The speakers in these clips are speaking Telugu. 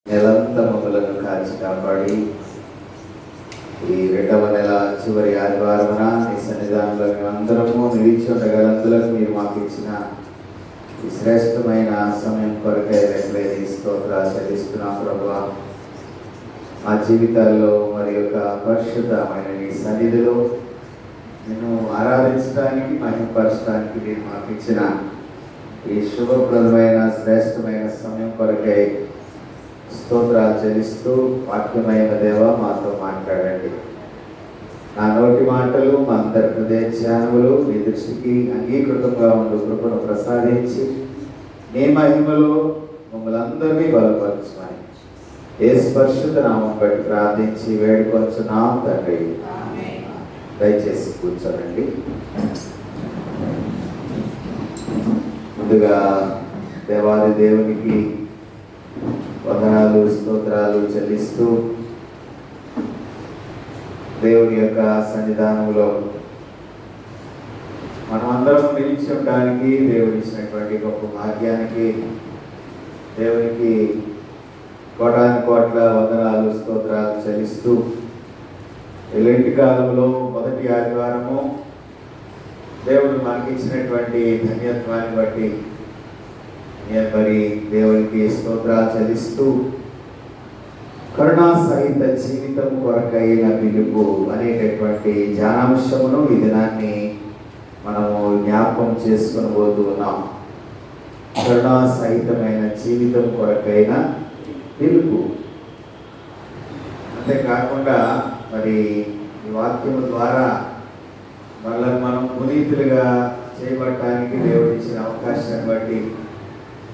నెలంతా మమ్మలను కాచి కాపాడి ఈ 2వ నెల చివరి ఆదివారమున ఈ సన్నిధానంలో మేమందరము నిలిచి ఉండగలందులకు మీరు మాకు ఇచ్చిన ఈ శ్రేష్టమైన సమయం కొరకై రెక్కలేని స్తోత్రాలు చెల్లిస్తున్నాం ప్రభువా. మా జీవితాల్లో మరి యొక్క పరిశుద్ధమైన నీ సన్నిధిలో నేను ఆరాధించడానికి మహిమపరచడానికి మీరు మాకు ఇచ్చిన ఈ శుభప్రదమైన శ్రేష్టమైన సమయం కొరకై స్తోత్రాలు చెల్లిస్తూ వాక్యమైన దేవ మాతో మాట్లాడండి. నా నోటి మాటలు మా అందరి హృదయ ధ్యానములు మీ దృష్టికి అంగీకృతంగా ఉండు కృపను ప్రసాదించి నీ మహిమలో మమ్మల్ని అందరినీ బలపరచమని యేసు పరిశుద్ధ నామం బట్టి ప్రార్థించి వేడుకొంచున్నాం తండ్రి. దయచేసి కూర్చోనండి. ముందుగా దేవాది దేవునికి వందనాలు స్తోత్రాలు చెల్లిస్తూ దేవుని యొక్క సన్నిధానంలో మనమందరం నిలిచి ఉండడానికి దేవుడు ఇచ్చినటువంటి గొప్ప భాగ్యానికి దేవునికి కోటాను కోట్ల వందనాలు స్తోత్రాలు చెల్లిస్తూ ఎలాంటి కాలంలో మొదటి ఆదివారము దేవుడు మనకి ఇచ్చినటువంటి ధన్యత్వాన్ని బట్టి మరి దేవునికి స్తోత్రాలు చెల్లిస్తూ కరుణా సహిత జీవితం కొరకైన పిలుపు అనేటటువంటి ధ్యానాంశమును ఈ దినాన్ని మనము జ్ఞాపకం చేసుకొని పోతూ ఉన్నాం. కరుణా సహితమైన జీవితం కొరకైన పిలుపు. అంతేకాకుండా మరి ఈ వాక్యము ద్వారా మనం పునీతులుగా చేయబడటానికి దేవుడు ఇచ్చిన అవకాశాన్ని బట్టి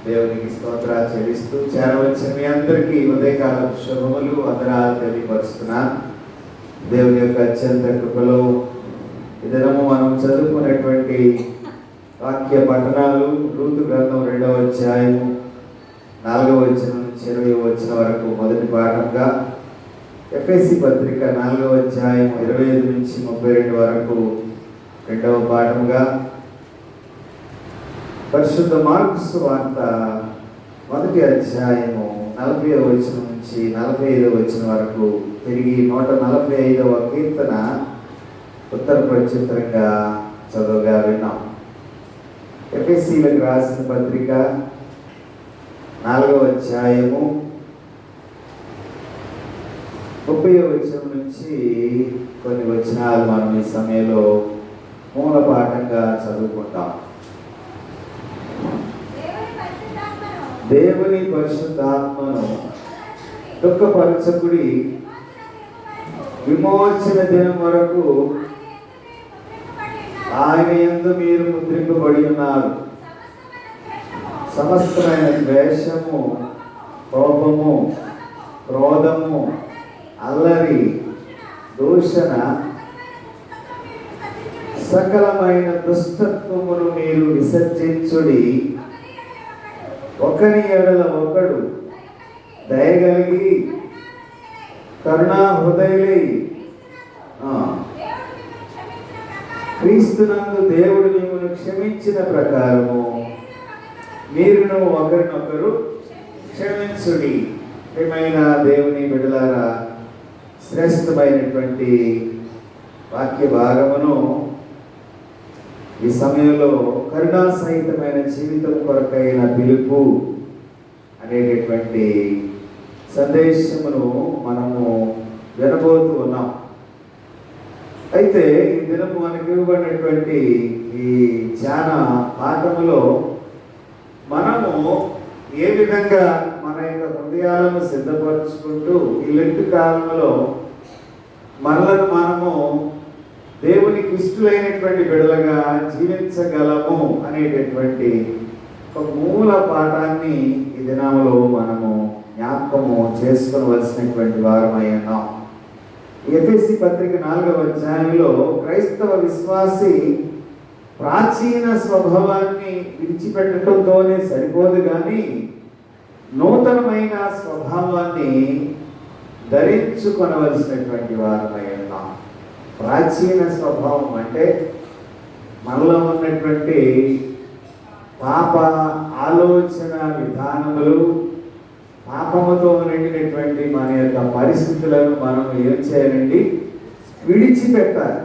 దేవునికి స్తోత్రాలు చెల్లిస్తూ చేరవలసిన మీ అందరికీ ఉదయకాల శుభములు వందనాలు తెలియపరుస్తున్నాను. దేవుని యొక్క అత్యంత కృపలో ఈ దినము మనం చదువుకున్నటువంటి వాక్య పఠనాలు రూతు గ్రంథం 2వ అధ్యాయము 4వ వచనం నుంచి 20వ వచనం వరకు మొదటి పాఠంగా, ఎఫెసీ పత్రిక 4వ అధ్యాయం 25 నుంచి 32 వరకు 2వ పాఠంగా, పరిశుద్ధ మార్కు సువార్త 1వ అధ్యాయము 40వ వచనం నుంచి 45వ వచనం వరకు తిరిగి 145వ కీర్తన ఉత్తర ప్రత్యుత్తరంగా చదువుగా విన్నాం. ఎఫెసీలకు రాసిన పత్రిక 4వ అధ్యాయము 30వ వచనం నుంచి కొన్ని వచనాలు మనం ఈ సమయంలో మూల పాఠంగా చదువుకుంటాం. దేవుని పరిశుద్ధాత్మను దుఃఖపరచకుడి, విమోచన దినం వరకు ఆయన యందు మీరు ముద్రింపబడి ఉన్నారు. సమస్తమైన ద్వేషము, కోపము, క్రోధము, అల్లరి, దూషణ, సకలమైన దుష్టత్వమును మీరు విసర్జించుడి. ఒకరి ఎడల ఒకడు దయగలిగి కరుణా హృదయులై క్రీస్తునందు దేవుడు మిమ్మల్ని క్షమించిన ప్రకారము మీరును ఒకరినొకరు క్షమించుడి. ప్రియమైన దేవుని బిడ్డలారా, శ్రేష్టమైనటువంటి వాక్య భాగమును ఈ సమయంలో కరుణా సహితమైన జీవితం కొరకైన పిలుపు అనేటటువంటి సందేశమును మనము వినబోతూ ఉన్నాం. అయితే ఈ దినము మనకు ఇవ్వబడినటువంటి ఈ ధ్యాన పాఠములో మనము ఏ విధంగా మన యొక్క హృదయాలను సిద్ధపరచుకుంటూ ఈ లెంట్ కాలంలో మనలను మనము దేవునికి ఇష్టమైనటువంటి బిడ్డలుగా జీవించగలము అనేటటువంటి ఒక మూల పాఠాన్ని ఈ దినంలో మనము జ్ఞాపకము చేసుకోవలసినటువంటి వారమై ఉన్నాం. ఎఫెసీ పత్రిక 4వ అధ్యాయంలో క్రైస్తవ విశ్వాసి ప్రాచీన స్వభావాన్ని విడిచిపెట్టడంతోనే సరిపోదు కానీ నూతనమైన స్వభావాన్ని ధరించుకొనవలసినటువంటి వారమై ఉన్నాం. ప్రాచీన స్వభావం అంటే మనలో ఉన్నటువంటి పాప ఆలోచన విధానములు, పాపముతో నిండినటువంటి మన యొక్క పరిస్థితులను మనం ఏం చేయాలండి? విడిచిపెట్టాలి.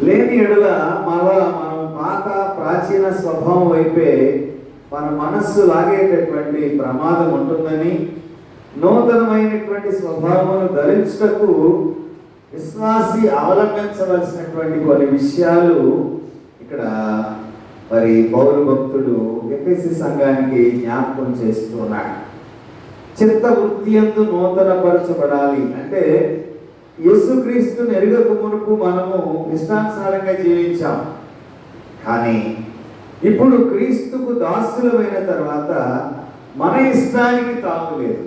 లేని ఎడల మళ్ళా మనం పాత ప్రాచీన స్వభావం వైపే మన మనస్సు లాగేటటువంటి ప్రమాదం ఉంటుందని, నూతనమైనటువంటి స్వభావమును ధరించుటకు విశ్వాసి అవలంబించవలసినటువంటి కొన్ని విషయాలు ఇక్కడ మరి పౌలు భక్తుడు ఎఫెసీ సంఘానికి జ్ఞాపకం చేస్తున్నాడు. చిత్త వృత్తి యందు నూతనపరచబడాలి అంటే యేసుక్రీస్తుని ఎరుగక మునుపు మనము ఇష్టానుసారంగా జీవించాం. కానీ ఇప్పుడు క్రీస్తుకు దాసులమైన తర్వాత మన ఇష్టానికి తావులేదు.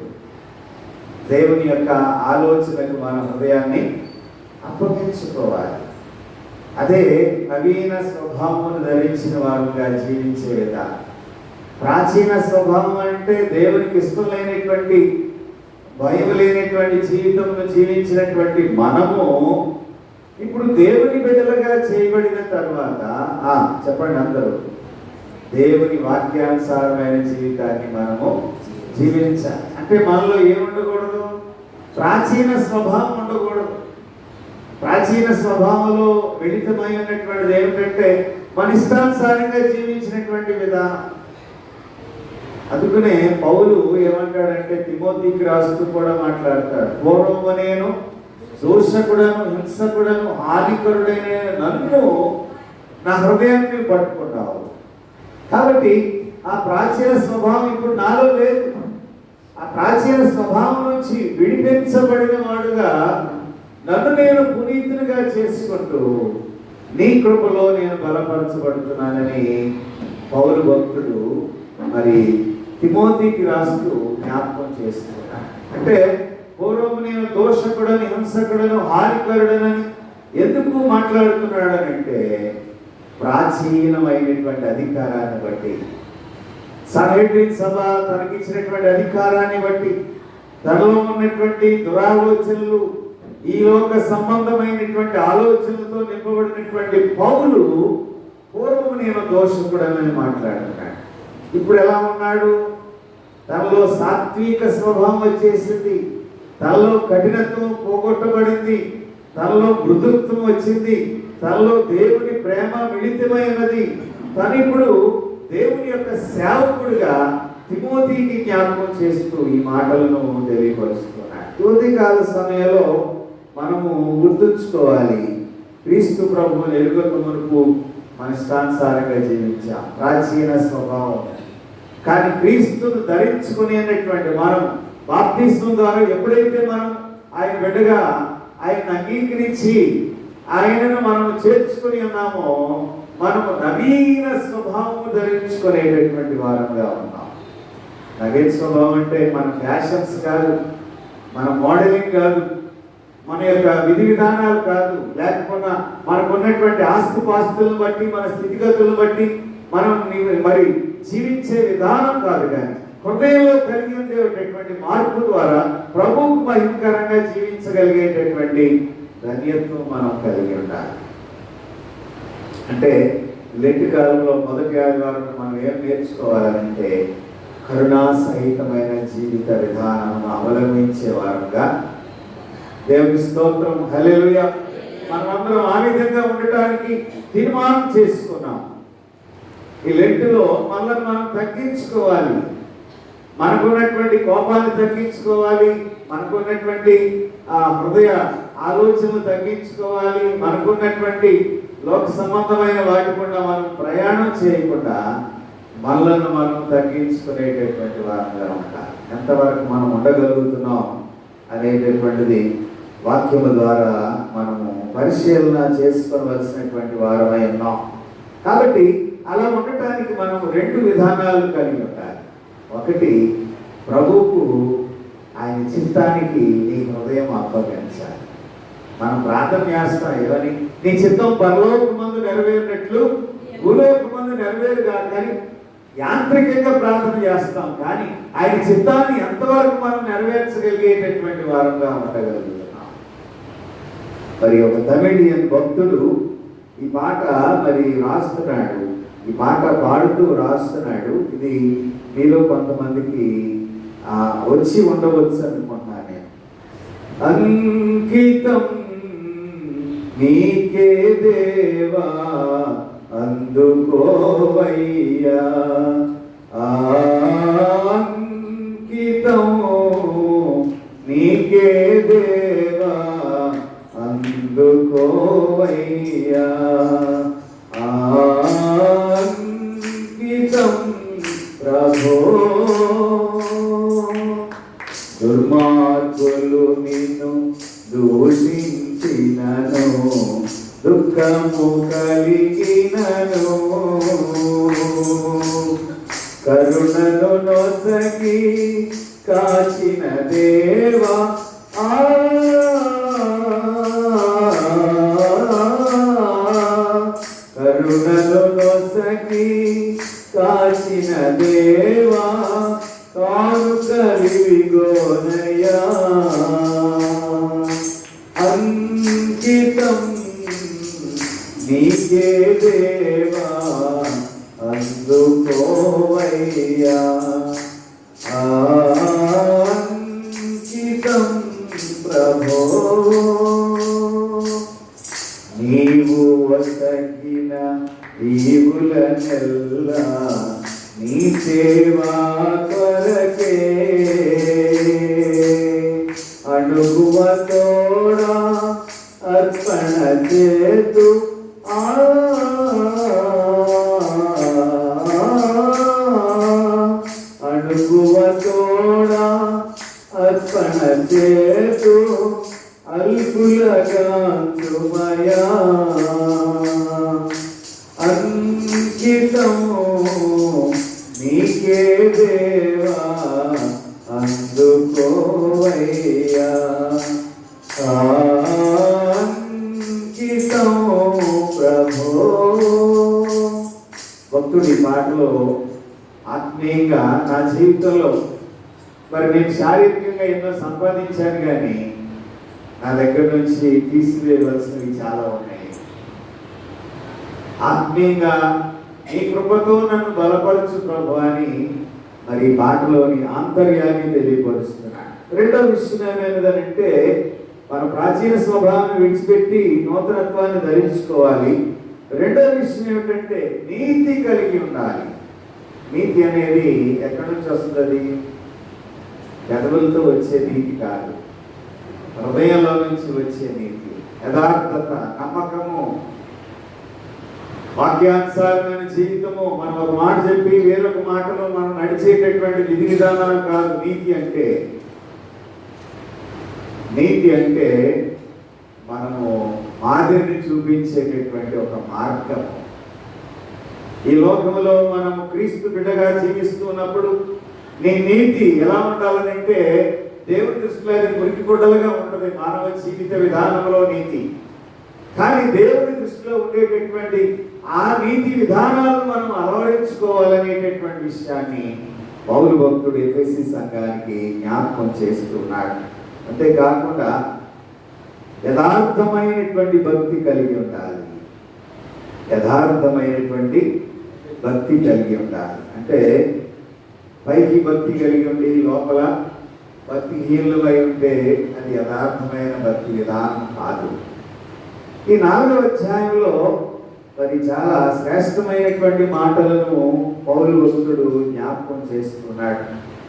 దేవుని యొక్క ఆలోచనకు మన హృదయాన్ని అప్పగించుకోవాలి. అదే నవీన స్వభావమును ధరించిన వారుగా జీవించే విధానం. ప్రాచీన స్వభావం అంటే దేవునికి ఇష్టం లేనటువంటి, భయం లేనటువంటి జీవితంలో జీవించినటువంటి మనము ఇప్పుడు దేవుని బిడ్డలుగా చేయబడిన తర్వాత చెప్పండి అందరూ, దేవుని వాక్యానుసారమైన జీవితాన్ని మనము జీవించాలి. అంటే మనలో ఏముండకూడదు? ప్రాచీన స్వభావం ఉండకూడదు. ప్రాచీన స్వభావంలో మిళితమై ఉన్నటువంటిది ఏమిటంటే మన ఇష్టానుసారంగా జీవించినటువంటి విధానం. అందుకనే పౌలు ఏమంటాడంటే తిమోతికి రాస్తూ కూడా మాట్లాడతాడు, పూర్వము నేను దూషకుడను, హింసకుడను, హానికరుడైన నన్ను నా హృదయాన్ని పట్టుకున్నావు. కాబట్టి ఆ ప్రాచీన స్వభావం ఇప్పుడు నాలో లేదు. ఆ ప్రాచీన స్వభావం నుంచి విడిపించబడిన వాడుగా నన్ను నేను పునీతునిగా చేసుకుంటూ నీ కృపలో నేను బలపరచబడుతున్నానని పౌలు భక్తుడు మరి తిమోతికి రాస్తూ జ్ఞాపకం చేస్తున్నాడు. అంటే పూర్వం నేను దోషకుడని, హింసకుడను, హానికరుడనని ఎందుకు మాట్లాడుతున్నాడనంటే ప్రాచీనమైనటువంటి అధికారాన్ని బట్టి, సన్హెడ్రిన్ సభ తనకిచ్చినటువంటి అధికారాన్ని బట్టి, తనలో ఉన్నటువంటి దురాలోచనలు, ఈ లోక సంబంధమైనటువంటి ఆలోచనలతో నింపబడినటువంటి పౌలు పూర్వం నేను దోషకుడని మాట్లాడుతున్నాడు. ఇప్పుడు ఎలా ఉన్నాడు? తనలో సాత్విక స్వభావం వచ్చేసింది, తనలో కఠినత్వం పోగొట్టబడింది, తనలో మృదుత్వం వచ్చింది, తనలో దేవుని ప్రేమ మిళితమైనది. తను ఇప్పుడు దేవుని యొక్క సేవకుడిగా తిమోతికి జ్ఞాపకం చేస్తూ ఈ మాటలను తెలియపరుస్తున్నాడు. యువతి కాల సమయంలో మనము గుర్తుంచుకోవాలి, క్రీస్తు ప్రభువుని ఎరుగక మునుపు మన ఇష్టానుసారంగా జీవించాం, ప్రాచీన స్వభావం. కానీ క్రీస్తును ధరించుకునేటటువంటి మనం బాప్తిస్మం ద్వారా ఎప్పుడైతే మనం ఆయన బిడ్డగా ఆయన అంగీకరించి ఆయనను మనం చేర్చుకుని ఉన్నామో మనము నవీన స్వభావము ధరించుకునేటటువంటి వారంగా ఉన్నాం. నవీన స్వభావం అంటే మన ఫ్యాషన్స్ కాదు, మన మోడలింగ్ కాదు, మన యొక్క విధి విధానాలు కాదు, లేకపోతే మనకున్నటువంటి ఆస్తిపాస్తులను బట్టి, మన స్థితిగతులను బట్టి మనం మరి జీవించే విధానం కాదు, కానీ హృదయంలో కలిగి ఉండేటటువంటి మార్పు ద్వారా ప్రభువుకు మహిమకరంగా జీవించగలిగేటటువంటి ధన్యత్వం మనం కలిగి ఉండాలి. అంటే లెంటి కాలంలో మొదటి ఆదివారం మనం ఏం నేర్చుకోవాలంటే కరుణా సహితమైన జీవిత విధానం అవలంబించే వారంగా దేవుని స్తోత్రం, హల్లెలూయా. మనమందరం ఆ విధంగా ఉండటానికి తీర్మానం చేసుకున్నాం. ఈ లెంటులో మనల్ని మనం తగ్గించుకోవాలి, మనకున్నటువంటి కోపాన్ని తగ్గించుకోవాలి, మనకున్నటువంటి హృదయ ఆలోచనలు తగ్గించుకోవాలి, మనకున్నటువంటి లోక సంబంధమైన వాటి కూడా మనం ప్రయాణం చేయకుండా మనలను మనం తగ్గించుకునేటటువంటి వారంగా ఉంటారు. ఎంతవరకు మనం ఉండగలుగుతున్నాం అనేటటువంటిది వాక్యము ద్వారా మనము పరిశీలన చేసుకోవలసినటువంటి వారమై ఉన్నాం. కాబట్టి అలా ఉండటానికి మనం రెండు విధానాలు కలిగి ఉండాలి. ఒకటి, ప్రభువుకు ఆయన చిత్తానికి నీ హృదయం అప్పగించాలి. మనం ప్రార్థన చేస్తాం ఏమని? నీ చిత్తం పరలోకమందు నెరవేరినట్లు భూలోకమందు నెరవేరు కాదు, కానీ యాంత్రికంగా ప్రార్థన చేస్తాం. కానీ ఆయన చిత్తాన్ని ఎంతవరకు మనం నెరవేర్చగలిగేటటువంటి వారంగా ఉండగలుగుతున్నాం. మరి ఒక తమిళియన్ భక్తుడు ఈ పాట మరి రాస్తున్నాడు, ఈ పాట పాడుతూ రాస్తున్నాడు. ఇది మీలో కొంతమందికి వచ్చి ఉండవచ్చు అనుకున్నా నేను. అంకితం నీకే దేవా అందుకోవయ్యా, అంకితం నీకే దేవా అందుకోవయ్యా, అంకితం ప్రభో. దుర్మార్గులు నిన్ను దూషించినను, దుఃఖము కలిగినను, కరుణను నొసగి కాచిన దేవా, కరుణను నొసగి కాచిన దేవా, కాను కలిగోనయ్యా, అంకితం నీకే దేవా అందుకోవయ్యా, అంకితం ప్రభో. నీవు వసగిన ఈవులనెల్లా నీ సేవా కొరకే, అణుగువ తోడా అర్పణ చేతు, అణుగువ తోడా అర్పణ చేతు, అల్పులగాంతుమయా, అంకితం నీకే దేవా అందుకోవయ్యా, అంకితం ప్రభో. భక్తుడి మాటలో ఆత్మీయంగా నా జీవితంలో మరి నేను శారీరకంగా ఎన్నో సంపాదించాను, కానీ నా దగ్గర నుంచి తీసివేయవలసినవి చాలా ఉన్నాయి. ఆత్మీయంగా నీ కృపతో నన్ను బలపరచు ప్రభు అని మరి పాటలోని ఆంతర్యాన్ని తెలియపరుస్తున్నాను. రెండవ విషయం ఏమైనదంటే, మన ప్రాచీన స్వభావాన్ని విడిచిపెట్టి నూతనత్వాన్ని ధరించుకోవాలి. రెండవ విషయం ఏమిటంటే నీతి కలిగి ఉండాలి. నీతి అనేది ఎక్కడి నుంచి వస్తుంది? పెదవులతో వచ్చే నీతి కాదు, హృదయంలో నుంచి వచ్చే నీతి. యథార్థత, నమ్మకము, వాక్యానుసారమైన జీవితము. మనం ఒక మాట చెప్పి వేరొక మాటలో మనం నడిచేటటువంటి విధి విధానాలు కాదు నీతి అంటే. నీతి అంటే మనము మాదిరిని చూపించేటటువంటి ఒక మార్గము. ఈ లోకంలో మనము క్రీస్తు బిడ్డగా జీవిస్తున్నప్పుడు నీ నీతి ఎలా ఉండాలనంటే దేవుని దృష్టిలో అది మురికి గుడ్డలుగా ఉంటుంది మానవ జీవిత విధానంలో నీతి. కానీ దేవుని దృష్టిలో ఉండేటటువంటి ఆ నీతి విధానాలను మనం అలవరించుకోవాలనేటటువంటి విషయాన్ని పౌలు భక్తుడు ఎఫెసీ సంఘానికి జ్ఞాపకం చేస్తున్నాడు. అంతేకాకుండా యథార్థమైనటువంటి భక్తి కలిగి ఉండాలి. యథార్థమైనటువంటి భక్తి కలిగి ఉండాలి అంటే పైకి భక్తి కలిగి ఉండి లోపల భక్తిహీనులమై ఉంటే అది యథార్థమైన భక్తి విధానం కాదు. ఈ 4వ అధ్యాయంలో మరి చాలా శ్రేష్టమైనటువంటి మాటలను పౌలు భక్తుడు జ్ఞాపకం చేస్తున్నాడు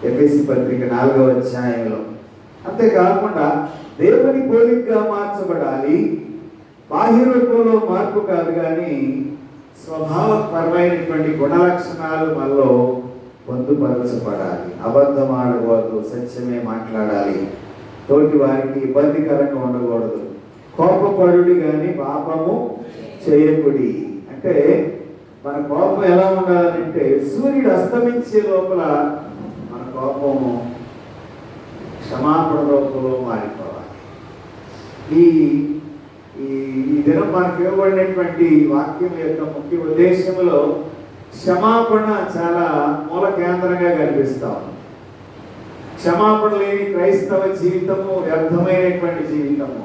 ఎఫెసీ పత్రిక 4వ అధ్యాయంలో. అంతేకాకుండా దేవుని పోలికగా మార్చబడాలి. బాహ్య రూపంలో మార్పు కాదు, కానీ స్వభావపరమైనటువంటి గుణలక్షణాలు మనలో పొందుపరచబడాలి. అబద్ధం ఆడకూడదు, సత్యమే మాట్లాడాలి, తోటి వారికి ఇబ్బందికరంగా ఉండకూడదు, కోపపడుడి కానీ పాపము చేయకుడి. అంటే మన కోపం ఎలా ఉండాలంటే సూర్యుడు అస్తమించే లోపల మన కోపము క్షమాపణ రూపంలో మారిపోవాలి. ఈ ఈ దినం మనకు ఇవ్వబడినటువంటి వాక్యం యొక్క ముఖ్య ఉద్దేశంలో క్షమాపణ చాలా మూల కేంద్రంగా కనిపిస్తాం. క్షమాపణ లేని క్రైస్తవ జీవితము వ్యర్థమైనటువంటి జీవితము.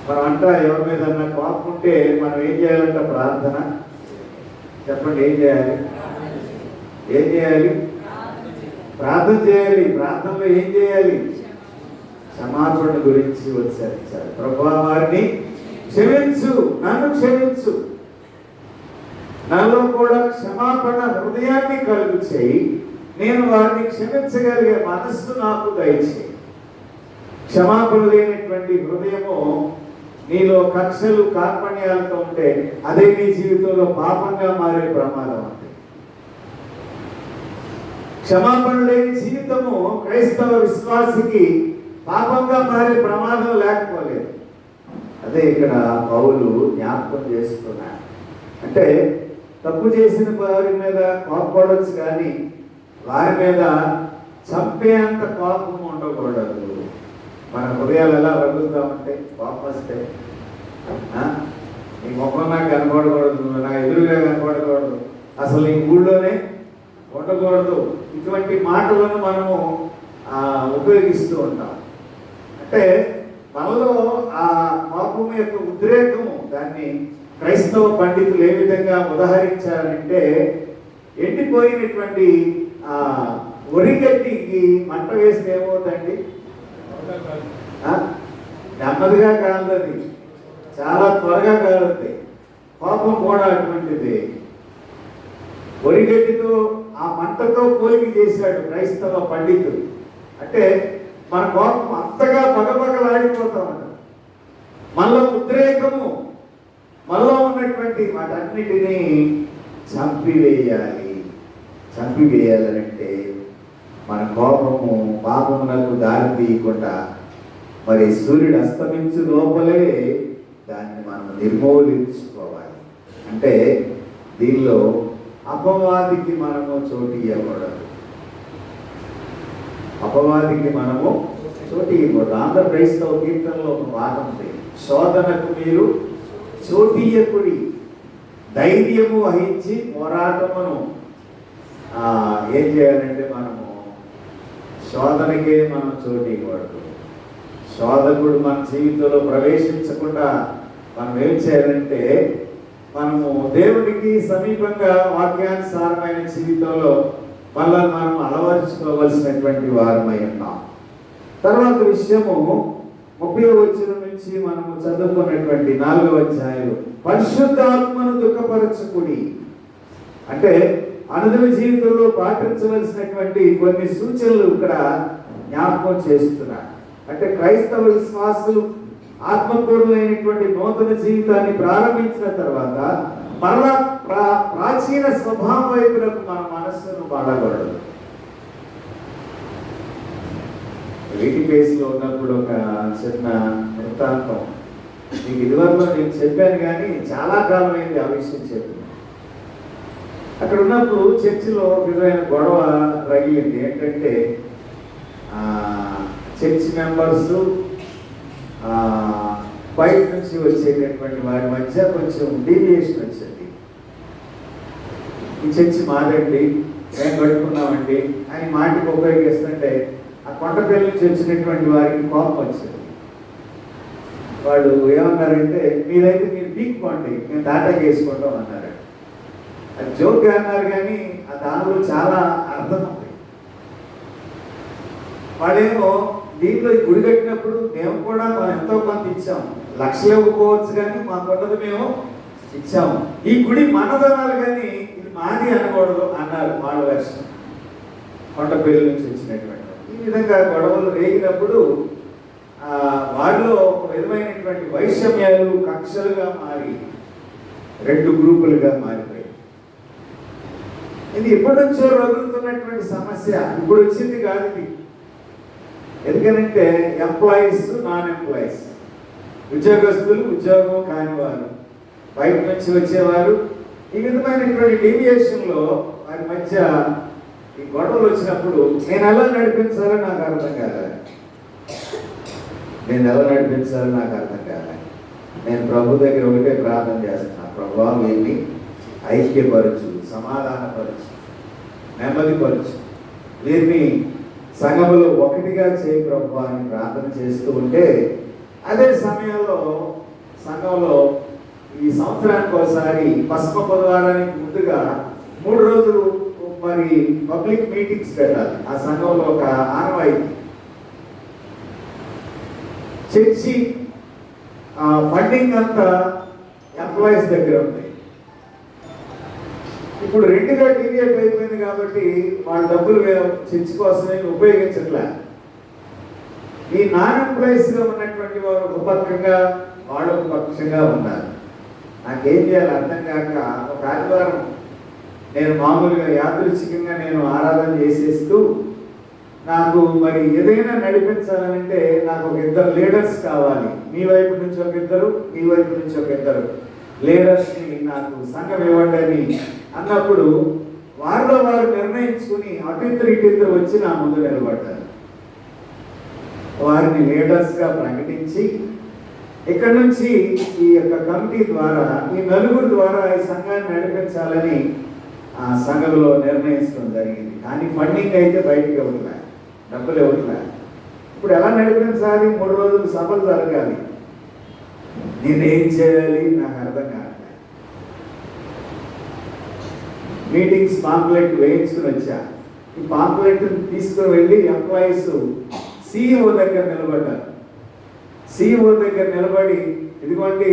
మనం అంట ఎవరి మీద కోపం ఉంటే మనం ఏం చేయాలంట? ప్రార్థన. చెప్పండి, ఏం చేయాలి? ప్రార్థన చేయాలి. ప్రార్థనలో ఏం చేయాలి? క్షమాపణ గురించి ఉచ్చరించాలి. ప్రభువా వారిని క్షమించు, నన్ను క్షమించు, నాలో కూడా క్షమాపణ హృదయాన్ని కలుగు చేయి, నేను వారిని క్షమించగలిగే మనస్సు నాకు దయచేయి. క్షమాపణ లేనటువంటి హృదయము నీలో కక్షలు కార్పణ్యాలతో ఉంటే అదే నీ జీవితంలో పాపంగా మారే ప్రమాదం ఉంది. క్షమాపణ లేని జీవితము క్రైస్తవ విశ్వాసికి పాపంగా మారే ప్రమాదం లేకపోలేదు. అదే ఇక్కడ పౌలు జ్ఞాపకం చేస్తున్నాడు. అంటే తప్పు చేసిన వారి మీద కోపపడవచ్చు, కానీ వారి మీద చంపేంత కోపం ఉండకూడదు. మన హృదయాలు ఎలా రగులుతామంటే కోపం వస్తే నీ ముఖం నాకు కనపడకూడదు, నా ఎదురుగా కనపడకూడదు, అసలు నీ ఊళ్ళోనే ఉండకూడదు, ఇటువంటి మాటలను మనము ఉపయోగిస్తూ ఉంటాం. అంటే మనలో ఆ కోపం యొక్క ఉద్రేకము, దాన్ని క్రైస్తవ పండితులు ఏ విధంగా ఉదాహరించారంటే ఎండిపోయినటువంటి వరిగడ్డికి మంట వేస్తే ఏమవుతండి? నెమ్మదిగా కాలది, చాలా త్వరగా కాలుతాయి. కోపం కూడా అటువంటిది. వరిగడ్డితో ఆ మంటతో పోలిక చేశాడు క్రైస్తవ పండితుడు. అంటే మన కోపం అంతగా పగపగలాడిపోతా ఉంటాం. మనలో ఉద్రేకము, మనలో ఉన్నటువంటి వాటన్నిటినీ చంపివేయాలి. చంపివేయాలంటే మన కోపము పాపమునకు దారి తీయకుండా మరి సూర్యుడు అస్తమించు లోపలే దాన్ని మనం నిర్మూలించుకోవాలి. అంటే దీనిలో అపవాదికి మనము చోటు ఇవ్వకూడదు. అపవాదికి మనము చోటు ఇవ్వకూడదు. ఆంధ్ర క్రైస్తవ కీర్తనలో ఒక భాగం ఉంది, శోధనకు మీరు చోటీయకుడి, ధైర్యము వహించి పోరాటమును ఏం చేయాలంటే మనము శోధనకే మనం చోటు ఇవ్వకూడదు. శోధకుడు మన జీవితంలో ప్రవేశించకుండా మనం ఏం చేయాలంటే మనము దేవుడికి సమీపంగా వాక్యానుసారమైన జీవితంలో మళ్ళా మనం అలవర్చుకోవలసినటువంటి వారమై ఉన్నాం. తర్వాత విషయము 30వ వచనం నుంచి మనము చదువుకున్నటువంటి 4వ అధ్యాయం, పరిశుద్ధాత్మను దుఃఖపరచకుడి. అంటే అనుదిన జీవితంలో పాటించవలసినటువంటి కొన్ని సూచనలు ఇక్కడ జ్ఞాపకం చేస్తున్నారు. అంటే క్రైస్తవ విశ్వాసులు ఆత్మపూర్ణమైనటువంటి నూతన జీవితాన్ని ప్రారంభించిన తర్వాత మరలా ప్రాచీన స్వభావం వైపులకు మన మనస్సును వాడకూడదు. వీటి పేస్లో ఉన్నప్పుడు ఒక చిన్న వృత్తాంతం మీకు ఇదివరకు నేను చెప్పాను, కానీ చాలా కాలం అయింది ఆ విషయం చెప్పి. అక్కడ ఉన్నప్పుడు చర్చిలో విధమైన గొడవ రగిలింది. ఏంటంటే చర్చ్ మెంబర్స్ బయట నుంచి వచ్చేటటువంటి వారి మధ్య కొంచెం డీవియేషన్ వచ్చింది. ఈ చర్చి మాదండి, మేము కట్టుకున్నామండి అని మాటికి ఉపయోగిస్తుంటే ఆ కొండపల్లి నుంచి వచ్చినటువంటి వారికి కోపం వచ్చింది. వాళ్ళు ఏమన్నారంటే, మీరైతే మీరు పీక్కోండి, మేము దాటాకి వేసుకుంటాం అన్నారు. అది జోక్గా అన్నారు, కానీ ఆ దానిలో చాలా అర్థం ఉంది. వాళ్ళేమో దీంట్లో గుడి కట్టినప్పుడు మేము కూడా మనం ఎంతో కొంత ఇచ్చాము, లక్షలు ఇవ్వకపోవచ్చు, కానీ మాకున్నది మేము ఇచ్చాము. ఈ గుడి మనదనాలు, కానీ ఇది మాది అనకూడదు అన్నారు వాళ్ళ వెర్షన్, కొండపల్లి నుంచి వచ్చినటువంటి. ఈ విధంగా గొడవలు రేగినప్పుడు వారిలో ఒక విధమైనటువంటి వైషమ్యాలు కక్షలుగా మారి 2 గ్రూపులుగా మారిపోయాయి. ఇది ఎప్పటి నుంచో రగులుతున్నటువంటి సమస్య, ఇప్పుడు వచ్చింది కాదు ఇది. ఎందుకనంటే ఎంప్లాయీస్, నాన్ ఎంప్లాయీస్, ఉద్యోగస్తులు, ఉద్యోగం కానివారు, బయట నుంచి వచ్చేవారు, ఈ విధమైనటువంటి డీవియేషన్లో వారి మధ్య ఈ గొడవలు వచ్చినప్పుడు నేను ఎలా నడిపించాలో నాకు అర్థం కాదు. నేను ప్రభు దగ్గర ఒకటే ప్రార్థన చేస్తున్నా, ప్రభువా వీరిని ఐక్యపరచు, సమాధానపరచు, నెమ్మదిపరచు, వీరిని సంఘములో ఒకటిగా చేయి ప్రభు అని ప్రార్థన చేస్తూ ఉంటే, అదే సమయంలో సంఘంలో ఈ సంవత్సరానికి ఒకసారి పసుపు బుధవారానికి ముందుగా 3 రోజులు మరి పబ్లిక్ మీటింగ్స్ పెట్టాలి. ఆ సంఘంలో ఒక ఆనవాయితీ. చర్చి ఫండింగ్ అంతా ఎంప్లాయీస్ దగ్గర ఉంది. ఇప్పుడు రెండుగా డివియేట్ అయిపోయింది కాబట్టి వాళ్ళ డబ్బులు చర్చి కోసమే ఉపయోగించట్లే. ఈ నాన్ ఎంప్లాయీస్గా ఉన్నటువంటి వారు ఒక పక్షంగా వాళ్ళు ఒక పక్షంగా ఉన్నారు. నాకేం చేయాలి అర్థం కాక ఒక ఆదివారం నేను మామూలుగా యాదృచ్ఛికంగా నేను ఆరాధన చేసేస్తూ నాకు మరి ఏదైనా నడిపించాలంటే నాకు ఒక ఇద్దరు లీడర్స్ కావాలి. మీ వైపు నుంచి ఒక ఇద్దరు, మీ వైపు నుంచి ఒక ఇద్దరు లీడర్స్ని నాకు సంఘం ఇవ్వండి అని అన్నప్పుడు వారిలో వారు నిర్ణయించుకుని అటు వచ్చి నా ముందు నిలబడ్డారు. వారిని లీడర్స్గా ప్రకటించి ఇక్కడ నుంచి ఈ యొక్క కమిటీ ద్వారా ఈ నలుగురు ద్వారా ఈ సంఘాన్ని నడిపించాలని ఆ సంఘంలో నిర్ణయించడం జరిగింది. కానీ ఫండింగ్ అయితే బయటికి ఇవ్వట్లే, డబ్బులు ఇవ్వట్లే. ఇప్పుడు ఎలా నడిపించాలి? 3 రోజులు సభలు జరగాలి. నేనేం చేయాలి నాకు అర్థం కావట్లేదు. మీటింగ్స్ పాంప్లెట్ వేయించుకుని వచ్చా. ఈ పాంప్లెట్ తీసుకుని వెళ్ళి ఎంప్లాయీస్ CEO దగ్గర నిలబడ్డారు. CEO దగ్గర నిలబడి ఇదిగోండి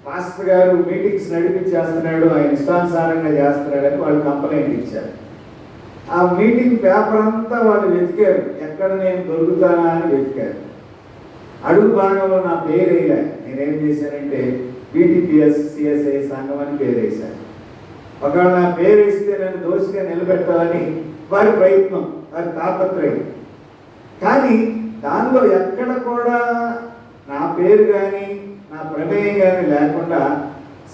మాస్టర్ గారు మీటింగ్స్ నడిపించేస్తున్నాడు, ఆయన ఇష్టానుసారంగా చేస్తున్నాడని వాళ్ళు కంప్లైంట్ ఇచ్చారు. ఆ మీటింగ్ పేపర్ అంతా వాళ్ళు వెతికారు, ఎక్కడ నేను దొరుకుతానా అని వెతికారు. అడుగు భాగంలో నా పేరు వేయలే. నేనేం చేశానంటే BTPS CSI సంఘం అని పేరు వేశాను. ఒకవేళ నా పేరు వేస్తే నన్ను దోషిగా నిలబెట్టాలని వారి ప్రయత్నం, వారి తాపత్రయం. కానీ దానిలో ఎక్కడ కూడా నా పేరు కానీ నా ప్రమేయం కానీ లేకుండా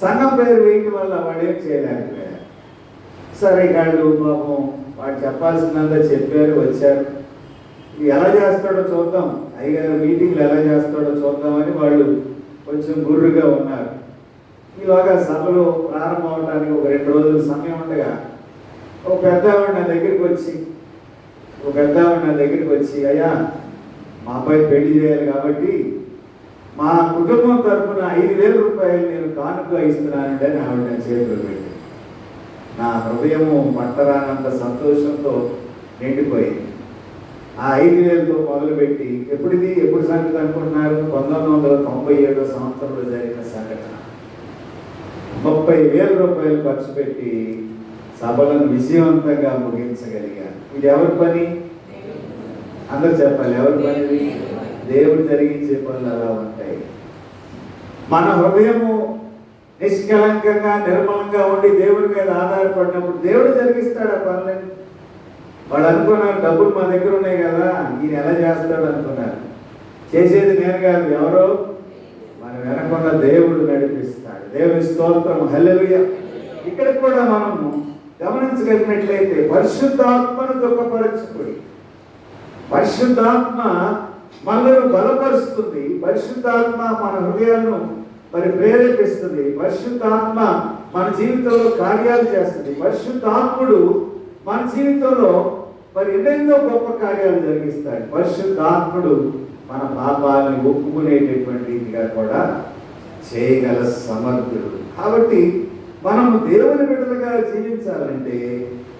సంఘం పేరు వేయటం వల్ల వాడు ఏం చేయలేకపోయారు. సరే వాళ్ళు పాపం వాడు చెప్పాల్సిందంతా చెప్పారు, వచ్చారు. ఎలా చేస్తాడో చూద్దాం, అయ్యగారు మీటింగ్లు ఎలా చేస్తాడో చూద్దామని వాళ్ళు కొంచెం గుర్రుగా ఉన్నారు. ఈలోగా సభలు ప్రారంభం అవడానికి ఒక 2 రోజుల సమయం ఉండగా ఒక పెద్దవాడు నా దగ్గరికి వచ్చి అయ్యా మా అబ్బాయి పెళ్లి చేయాలి కాబట్టి మా కుటుంబం తరఫున 5,000 రూపాయలు నేను కానుక ఇస్తున్నానంటే ఆవిడ నా చేతులు పెట్టి నా హృదయము పట్టరానంత సంతోషంతో నిండిపోయింది. ఆ 5,000తో మొదలుపెట్టి ఎప్పుడు సంగతి అనుకుంటున్నారు? 1997 సంవత్సరంలో జరిగిన సంఘటన. 30,000 రూపాయలు ఖర్చు పెట్టి సభలను విజయవంతంగా ముగించగలిగారు. ఇది ఎవరి పని? అందరూ చెప్పాలి, ఎవరి పని? దేవుడు జరిగించే పనులు అలా ఉంటాయి. మన హృదయము నిష్కలంకంగా నిర్మలంగా ఉండి దేవుడి మీద ఆధారపడినప్పుడు దేవుడు జరిగిస్తాడు ఆ పనులని. వాళ్ళు అనుకున్నారు డబ్బులు మా దగ్గర ఉన్నాయి కదా, ఈయన ఎలా చేస్తాడు అనుకున్నారు. చేసేది నేను కాదు, ఎవరో మన వెనకున్న దేవుడు నడిపిస్తాడు. దేవుని స్తోత్రం, హల్లెలూయా. ఇక్కడ కూడా మనము గమనించగలిగినట్లయితే పరిశుద్ధాత్మను దుఃఖపరచుకుని, పరిశుద్ధాత్మ మనల్ని బలపరుస్తుంది, పరిశుద్ధాత్మ మన హృదయాలను మరి ప్రేరేపిస్తుంది, పరిశుద్ధాత్మ మన జీవితంలో కార్యాలు చేస్తుంది, పరిశుద్ధాత్ముడు మన జీవితంలో మరి ఎన్నెన్నో గొప్ప కార్యాలు జరిగిస్తాడు. పరిశుద్ధాత్ముడు మన పాపాలని ఒప్పుకునేటటువంటిగా కూడా చేయగల సమర్థుడు. కాబట్టి మనము దేవుని బిడ్డలుగా జీవించాలంటే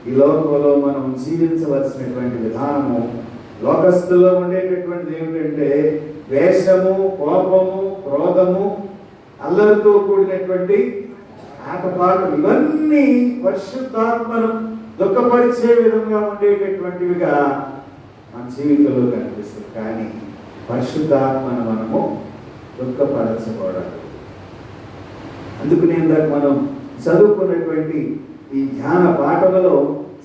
ఈ లోకంలో మనం జీవించవలసినటువంటి విధానము లోకస్తుల్లో ఉండేటటువంటిది ఏమిటంటే ద్వేషము, కోపము, క్రోధము, అల్లరితో కూడినటువంటి ఆటపాటలు, ఇవన్నీ పరిశుద్ధాత్మను దుఃఖపరిచే విధంగా ఉండేటటువంటివిగా మన జీవితంలో కనిపిస్తుంది. కానీ పరిశుద్ధాత్మను మనము దుఃఖపరచకూడదు. అందుకు నేను మనం చదువుకున్నటువంటి ఈ ధ్యాన పాఠములో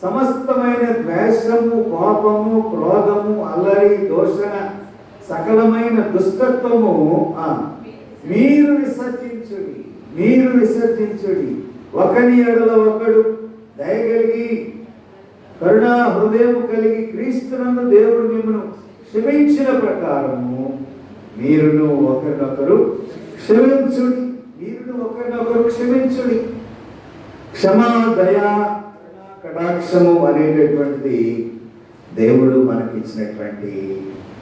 సమస్తమైన ద్వేషము, కోపము, క్రోధము, అల్లరి, దోషణ, సకలమైన దుష్టత్వము మీరు విసర్జించుడి. ఒకని ఎడల ఒకడు దయగలిగి కరుణా హృదయము కలిగి క్రీస్తునందు దేవుడు మిమ్మను క్షమించిన ప్రకారము మీరును ఒకరినొకరు క్షమించుడి. క్షమా, దయా, కటాక్షము అనేటటువంటిది దేవుడు మనకిచ్చినటువంటి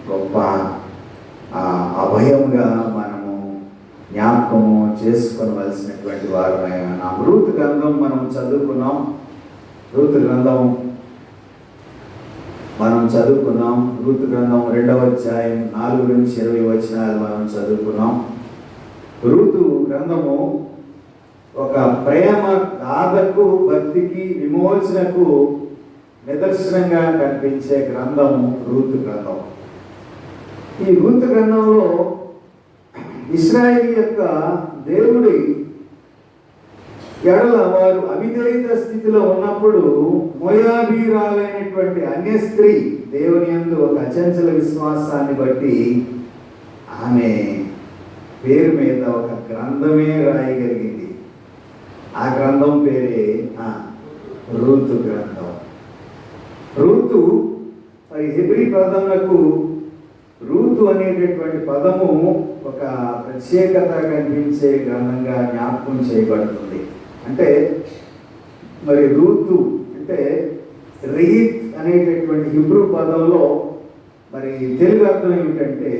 గొప్ప అభయంగా మనము జ్ఞాపకము చేసుకోవలసినటువంటి వారమైన రూతు గ్రంథం మనం చదువుకున్నాం. రూతు గ్రంథం మనం చదువుకున్నాం. రూతు గ్రంథం 2వ అధ్యాయం 4 నుంచి 20 వచనాలు మనం చదువుకున్నాం. రూతు గ్రంథము ఒక ప్రేమ గాథకు, భక్తికి, విమోచనకు నిదర్శనంగా కనిపించే గ్రంథము రూతు గ్రంథం. ఈ రూతు గ్రంథంలో ఇశ్రాయేలు యొక్క దేవుడి ఎడల వారు అవిధేయత స్థితిలో ఉన్నప్పుడు మోయాబీరాలైనటువంటి అన్య స్త్రీ దేవుని యందు ఒక అచంచల విశ్వాసాన్ని బట్టి ఆమె పేరు మీద ఒక గ్రంథమే రాయగలిగింది. ఆ గ్రంథం పేరే రూతు గ్రంథం. రూతు మరి హెబ్రీ పదములకు రూతు అనేటటువంటి పదము ఒక ప్రత్యేకత కనిపించే గ్రంథంగా జ్ఞాపకం చేయబడుతుంది. అంటే మరి రూతు అంటే రీత్ అనేటటువంటి హిబ్రూ పదంలో మరి తెలుగు అర్థం ఏమిటంటే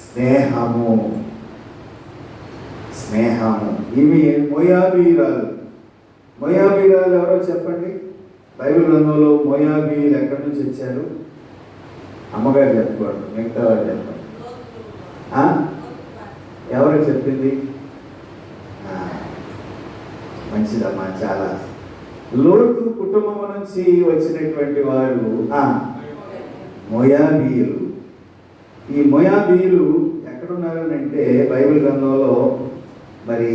స్నేహము. స్నేహము. ఈమె మోయాబీరాలు. మోయాబీరాలు ఎవరో చెప్పండి. బైబిల్ గ్రంథంలో మోయాబీలు ఎక్కడి నుంచి వచ్చారు? అమ్మగారు చెప్పకూడదు, మిగతా వారు చెప్పండి. ఎవరు చెప్పింది? మంచిదమ్మా, చాలా. లోతు కుటుంబం నుంచి వచ్చినటువంటి వారు మోయాబీయులు. ఈ మోయాబీయులు ఎక్కడున్నారు అంటే బైబిల్ గ్రంథంలో మరి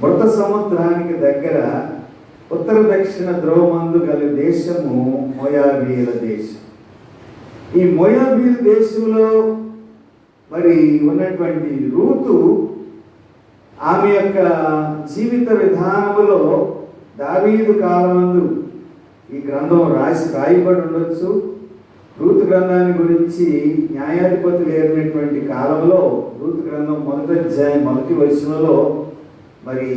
మృత సముద్రానికి దగ్గర ఉత్తర దక్షిణ ధ్రువమందు గల దేశము మోయాబీయుల దేశం. ఈ మోయాబీయుల దేశంలో మరి ఉన్నటువంటి రూతు ఆమె యొక్క జీవిత విధానములో దావీదు కాలమందు ఈ గ్రంథం రాయబడి ఉండొచ్చు. రూతు గ్రంథాన్ని గురించి న్యాయాధిపతులు ఏరినటువంటి కాలంలో రూతు గ్రంథం 1వ అధ్యాయం 1వ వచనంలో మరి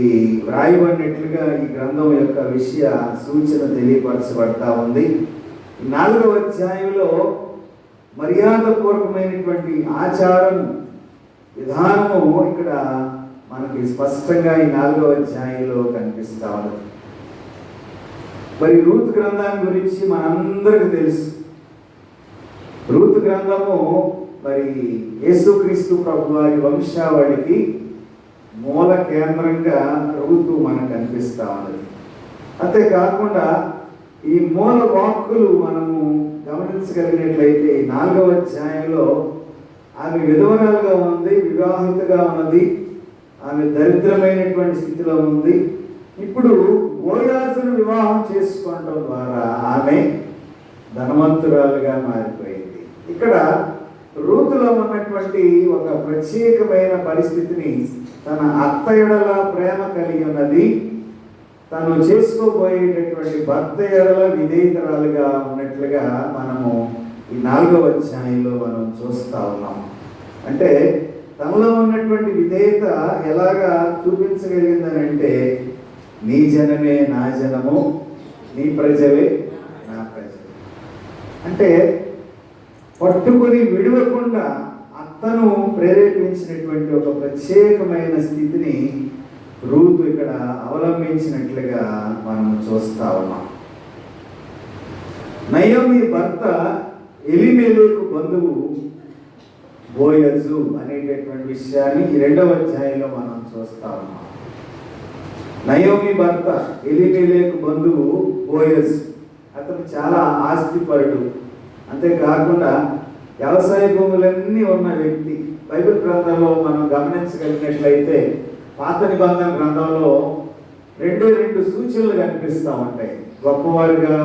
వ్రాయబడినట్లుగా ఈ గ్రంథం యొక్క విషయ సూచన తెలియపరచబడతా ఉంది. 4వ అధ్యాయంలో మర్యాదపూర్వకమైనటువంటి ఆచారం విధానము ఇక్కడ మనకి స్పష్టంగా ఈ 4వ అధ్యాయంలో కనిపిస్తా ఉంది. మరి రూతు గ్రంథాన్ని గురించి మనందరికీ తెలుసు. రూతు గ్రంథము మరి యేసుక్రీస్తు ప్రభు వారి వంశావళికి మూల కేంద్రంగా రూతు మనకు కనిపిస్తా ఉన్నది. అంతేకాకుండా ఈ మూల వాక్కులు మనము గమనించగలిగినట్లయితే 4వ అధ్యాయంలో ఆమె విధవరాలుగా ఉంది, వివాహితగా ఉన్నది, ఆమె దరిద్రమైనటువంటి స్థితిలో ఉంది. ఇప్పుడు బోయాజును వివాహం చేసుకోవడం ద్వారా ఆమె ధనవంతురాలుగా మారిపోయింది. ఇక్కడ రూతులో ఉన్నటువంటి ఒక ప్రత్యేకమైన పరిస్థితిని తన అత్త ఎడల ప్రేమ కలిగి ఉన్నది, తను చేసుకోబోయేటటువంటి భర్త ఎడల విధేయతరాలుగా ఉన్నట్లుగా మనము ఈ 4వ అధ్యాయంలో మనం చూస్తూ ఉన్నాం. అంటే తనలో ఉన్నటువంటి విధేయత ఎలాగా చూపించగలిగిందని అంటే నీ జనమే నా జనము, నీ ప్రజలే నా ప్రజలు. అంటే పట్టుకొని విడవకుండా అత్తను ప్రేరేపించినటువంటి ఒక ప్రత్యేకమైన స్థితిని రూతు ఇక్కడ అవలంబించినట్లుగా మనం చూస్తా ఉన్నాం. నయోమి భర్త ఎలీమెలెకు బంధువు బోయజు అనేటటువంటి విషయాన్ని ఈ 2వ అధ్యాయంలో మనం చూస్తా ఉన్నాం. నయోమి భర్త ఎలీమెలెకు బంధువు బోయజు. అతను చాలా ఆస్తిపరుడు. అంతేకాకుండా వ్యవసాయ భూములన్నీ ఉన్న వ్యక్తి. బైబిల్ గ్రంథంలో మనం గమనించగలిగినట్లయితే పాత నిబంధన గ్రంథంలో 2 సూచనలు కనిపిస్తూ ఉంటాయి గొప్పవారుగా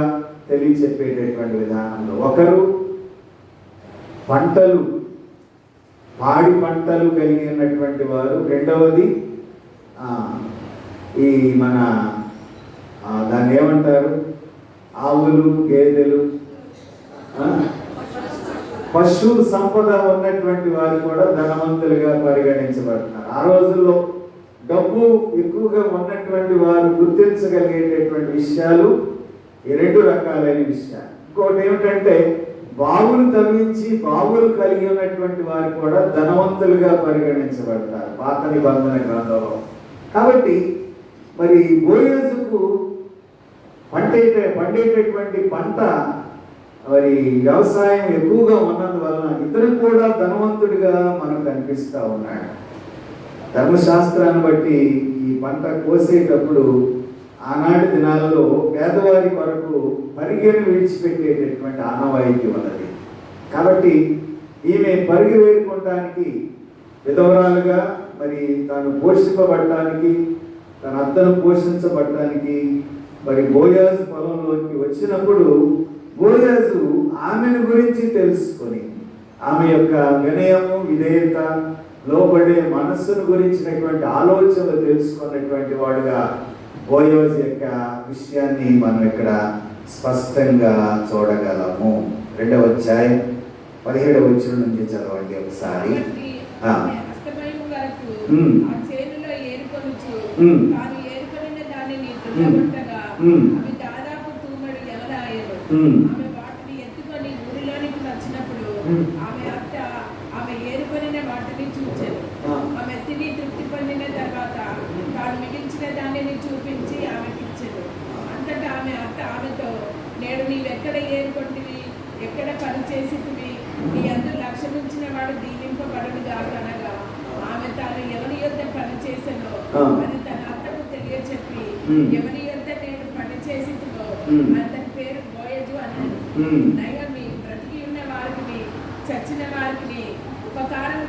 తెలియచెప్పేటటువంటి విధానంలో. ఒకరు పంటలు, పాడి పంటలు కలిగి ఉన్నటువంటి వారు. రెండవది ఈ మన దాన్ని ఏమంటారు, ఆవులు, గేదెలు, పశు సంపద ఉన్నటువంటి వారు కూడా ధనవంతులుగా పరిగణించబడుతున్నారు. ఆ రోజుల్లో డబ్బు ఎక్కువగా ఉన్నటువంటి వారు గుర్తించగలిగేటటువంటి విషయాలు ఈ 2 రకాలైన విషయాలు. ఇంకోటి ఏమిటంటే బావులు తవ్వించి బావులు కలిగి ఉన్నటువంటి వారు కూడా ధనవంతులుగా పరిగణించబడతారు పాత నిబంధన గ్రంథంలో. కాబట్టి మరి బోయజుకు పండేటటువంటి పంట మరి వ్యవసాయం ఎక్కువగా ఉన్నందువలన ఇతను కూడా ధనవంతుడిగా మనకు కనిపిస్తూ ఉన్నాడు. ధర్మశాస్త్రాన్ని బట్టి ఈ పంట కోసేటప్పుడు ఆనాటి దినాలలో పేదవారి కొరకు పరిగెను విడిచిపెట్టేటటువంటి ఆనవాయితీ ఉన్నది. కాబట్టి ఈమె పరిగె వేడుకోవటానికి విధవరాలుగా మరి తాను పోషింపబడటానికి తన అత్తను పోషించబడటానికి మరి బోయాజు పొలంలోకి వచ్చినప్పుడు బోయాజు ఆమెను గురించి తెలుసుకొని ఆమె యొక్క వినయము విధేయత లోబడే మనస్సును గురించినటువంటి ఆలోచనలు తెలుసుకున్నటువంటి వాడుగా బోయాజు యొక్క విషయాన్ని మనం ఇక్కడ స్పష్టంగా చూడగలము. 2వ అధ్యాయం 17వ వచనం నుంచి చదవండి ఒకసారి. వాటిని ఎత్తుకొని ఊరిలోనికి వచ్చినప్పుడు ఆమె అత్త ఆమె ఏరుకొనిన వాటిని చూచెను. ఆమె తిని తృప్తి పొందిన తర్వాత తాను మిగిల్చిన దానిని చూపించి ఆమెకి ఇచ్చెను. అంతటా ఆమె అత్త ఆమెతో, నేడు నీవెక్కడ ఏరుకొంటివి, ఎక్కడ పని చేసితివి, నీ అందు లక్ష్యముంచిన వాడు దీవింపబడును గాక అనగా ఆమె తాను ఎవరి యొద్ద పని చేసెనో అది తన అత్తకు తెలియచెప్పి, ఎవరి యొద్ద నేను పని చేసితినో అతని పేరు బోయజు అన్నాడు. నయమి బ్రతికి ఉన్న వారికి చచ్చిన వారికి ఉపకారం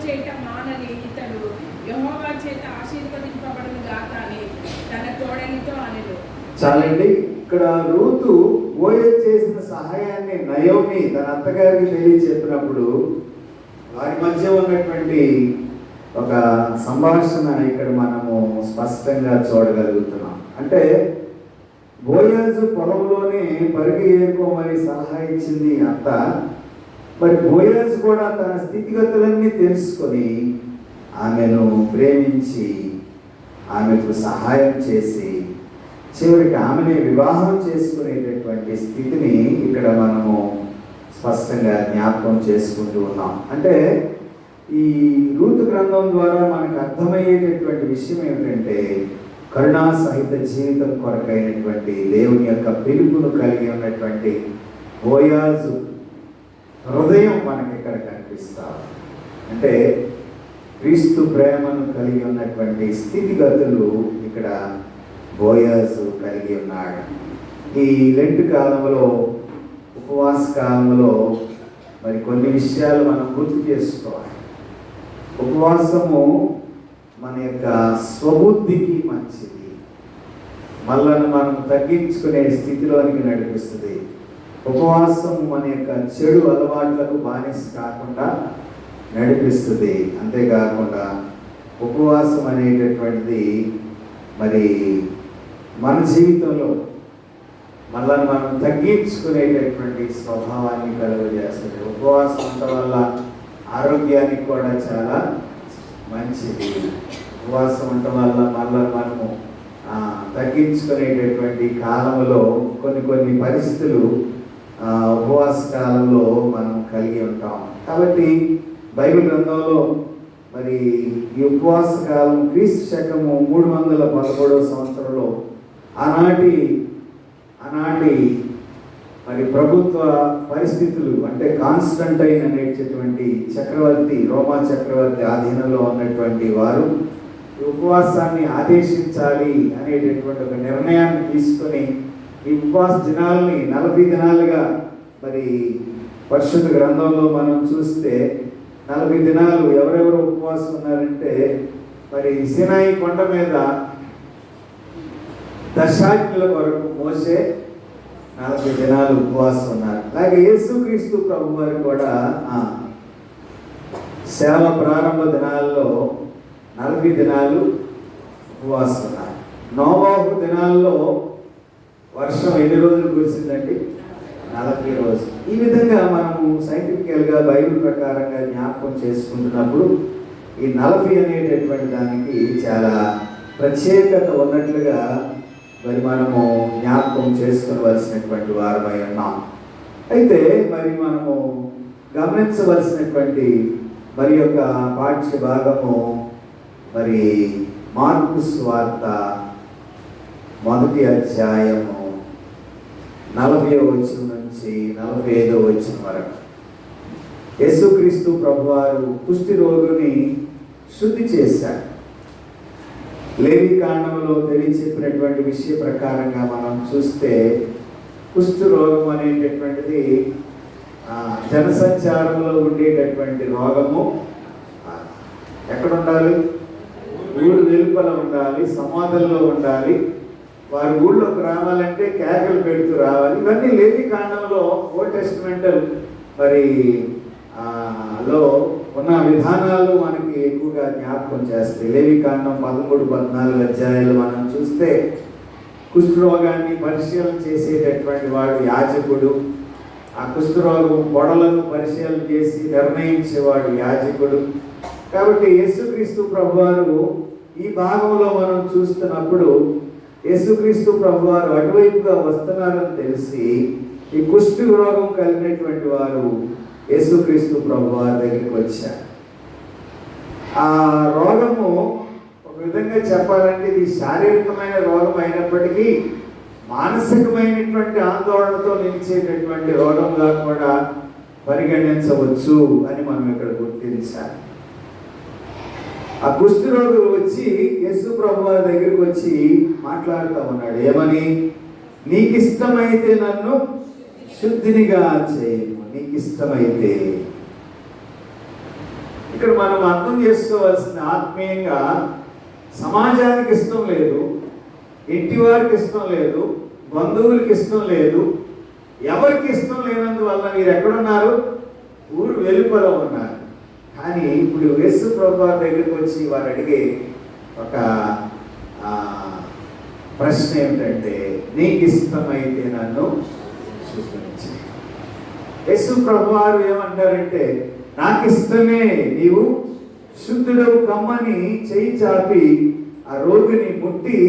చేయటం మానని ఇతడు యెహోవా చేత ఆశీర్వదింపబడును గాక అని తన తోడలితో అనెను. చాలండి. ఇక్కడ రూతు బోయజు చేసిన సహాయాన్ని నయోమి తన అత్తగారికి తెలియచెప్పినప్పుడు వారి మధ్య ఉన్నటువంటి ఒక సంభాషణ ఇక్కడ మనము స్పష్టంగా చూడగలుగుతున్నాం. అంటే బోయాజు పొలంలోనే పరిగి ఏరుకోమని సలహా ఇచ్చింది అత్త. మరి బోయాజు కూడా తన స్థితిగతులన్నీ తెలుసుకొని ఆమెను ప్రేమించి ఆమెకు సహాయం చేసి చివరికి ఆమెని వివాహం చేసుకునేటటువంటి స్థితిని ఇక్కడ మనము స్పష్టంగా జ్ఞాపకం చేసుకుంటూ ఉన్నాం. అంటే ఈ రూతు గ్రంథం ద్వారా మనకు అర్థమయ్యేటటువంటి విషయం ఏమిటంటే కరుణా సహిత జీవితం కొరకైనటువంటి దేవుని యొక్క పిలుపును కలిగి ఉన్నటువంటి బోయాజు హృదయం మనకి ఇక్కడ కనిపిస్తారు. అంటే క్రీస్తు ప్రేమను కలిగి ఉన్నటువంటి స్థితిగతులు ఇక్కడ బోయాజు కలిగి ఉన్నాడు. ఈ లెంట్ కాలంలో ఉపవాస కాలంలో మరి కొన్ని విషయాలు మనం గుర్తు చేసుకోవాలి. ఉపవాసము మన యొక్క స్వబుద్ధికి మంచిది, మనల్ని మనం తగ్గించుకునే స్థితిలోనికి నడిపిస్తుంది. ఉపవాసం మన యొక్క చెడు అలవాట్లకు బానిస కాకుండా నడిపిస్తుంది. అంతేకాకుండా ఉపవాసం అనేటటువంటిది మరి మన జీవితంలో మనల్ని మనం తగ్గించుకునేటటువంటి స్వభావాన్ని కలుగజేస్తుంది. ఉపవాసం ఉండటం వల్ల ఆరోగ్యానికి కూడా చాలా మంచిది. ఉపవాసం ఉండటం వల్ల మనల్ని మనము తగ్గించుకునేటటువంటి కాలంలో కొన్ని పరిస్థితులు ఉపవాస కాలంలో మనం కలిగి ఉంటాం. కాబట్టి బైబిల్ గ్రంథంలో మరి ఈ ఉపవాస కాలం క్రీస్తు శకము 311వ సంవత్సరంలో ఆనాటి మరి ప్రభుత్వ పరిస్థితులు అంటే కాన్స్టంటైన్ అనేటటువంటి చక్రవర్తి, రోమా చక్రవర్తి ఆధీనంలో ఉన్నటువంటి వారు ఉపవాసాన్ని ఆదేశించాలి అనేటటువంటి ఒక నిర్ణయాన్ని తీసుకొని ఈ ఉపవాస దినాలని 40 దినాలుగా మరి పరిశుద్ధ గ్రంథంలో మనం చూస్తే 40 దినాలు ఎవరెవరు ఉపవాసం ఉన్నారంటే మరి సినాయి కొండ మీద దశాజ్ఞల కొరకు మోసే 40 దినాలు ఉపవాసం ఉన్నారు. అలాగే యేసుక్రీస్తు ప్రభు వారు కూడా సేవ ప్రారంభ దినాల్లో 40 దినాలు ఉపవాసం ఉన్నారు. నోవాహు దినాల్లో వర్షం ఎన్ని రోజులు కురిసిందండి? 40 రోజులు. ఈ విధంగా మనము సైంటిఫికల్గా బైబిల్ ప్రకారంగా జ్ఞాపకం చేసుకుంటున్నప్పుడు ఈ 40 అనేటటువంటి దానికి చాలా ప్రత్యేకత ఉన్నట్లుగా మరి మనము జ్ఞాపకం చేసుకోవలసినటువంటి వారమై ఉన్నాం. అయితే మరి మనము గమనించవలసినటువంటి మరి యొక్క పాఠ్య భాగము మరి మార్కు సువార్త మొదటి అధ్యాయము 40వ వచనం నుంచి 45వ వచనం వరకు. యేసుక్రీస్తు ప్రభువారు కుష్టి రోగుని శుద్ధి చేశారు. లేవి కాండంలో తెలియచెప్పినటువంటి విషయ ప్రకారంగా మనం చూస్తే కుష్టు రోగం అనేటటువంటిది జనసంచారంలో ఉండేటటువంటి రోగము. ఎక్కడ ఉండాలి? ఊరు వెలుపల ఉండాలి, సమాధుల్లో ఉండాలి. వారి ఊళ్ళోకి రావాలంటే కేకలు పెడుతూ రావాలి. ఇవన్నీ లేవి కాండంలో ఓల్డ్ టెస్టిమెంటల్ మరి లో ఉన్న విధానాలు మనకి ఎక్కువగా జ్ఞాపకం చేస్తాయి. లేవి కాండం 13-14 అధ్యాయాలు మనం చూస్తే కుష్ఠరోగాన్ని పరిశీలన చేసేటటువంటి వాడు యాజకుడు. ఆ కుష్ఠరోగం పొడలను పరిశీలన చేసి నిర్ణయించేవాడు యాజకుడు. కాబట్టి యేసుక్రీస్తు ప్రభువారు ఈ భాగంలో మనం చూస్తున్నప్పుడు యేసుక్రీస్తు ప్రభువారు అటువైపుగా వస్తున్నారని తెలిసి ఈ కుష్ఠ రోగం కలిగినటువంటి వారు యేసుక్రీస్తు ప్రభువారి దగ్గరికి వచ్చారు. ఆ రోగము ఒక విధంగా చెప్పాలంటే ఇది శారీరకమైన రోగం అయినప్పటికీ మానసికమైనటువంటి ఆందోళనతో నిలిచేటటువంటి రోగంగా కూడా పరిగణించవచ్చు అని మనం ఇక్కడ గుర్తించాలి. ఆ కుష్ఠ రోగులు వచ్చి యేసు ప్రభువారి దగ్గరికి వచ్చి మాట్లాడుతూ ఉన్నాడు. ఏమని? నీకు ఇష్టమైతే నన్ను శుద్ధినిగా చేయము, నీకు ఇష్టమైతే. ఇక్కడ మనం అర్థం చేసుకోవాల్సిన ఆత్మీయంగా సమాజానికి ఇష్టం లేదు, ఇంటి వారికి ఇష్టం లేదు, బంధువులకి ఇష్టం లేదు, ఎవరికి ఇష్టం లేనందువల్ల మీరు ఎక్కడున్నారు? ఊరు వెలుపల ఉన్నారు. కానీ ఇప్పుడు యేసు ప్రభువారి దగ్గరికి వచ్చి వారు అడిగే ఒక ప్రశ్న ఏమిటంటే, నీకు ఇష్టమైతే నన్ను శుద్ధి. యేసు ప్రభువారు ఏమంటారంటే, నాకు ఇష్టమే, నీవు శుద్ధుడవు కమ్మని చేయి చాపి ఆ రోగిని ముట్టి,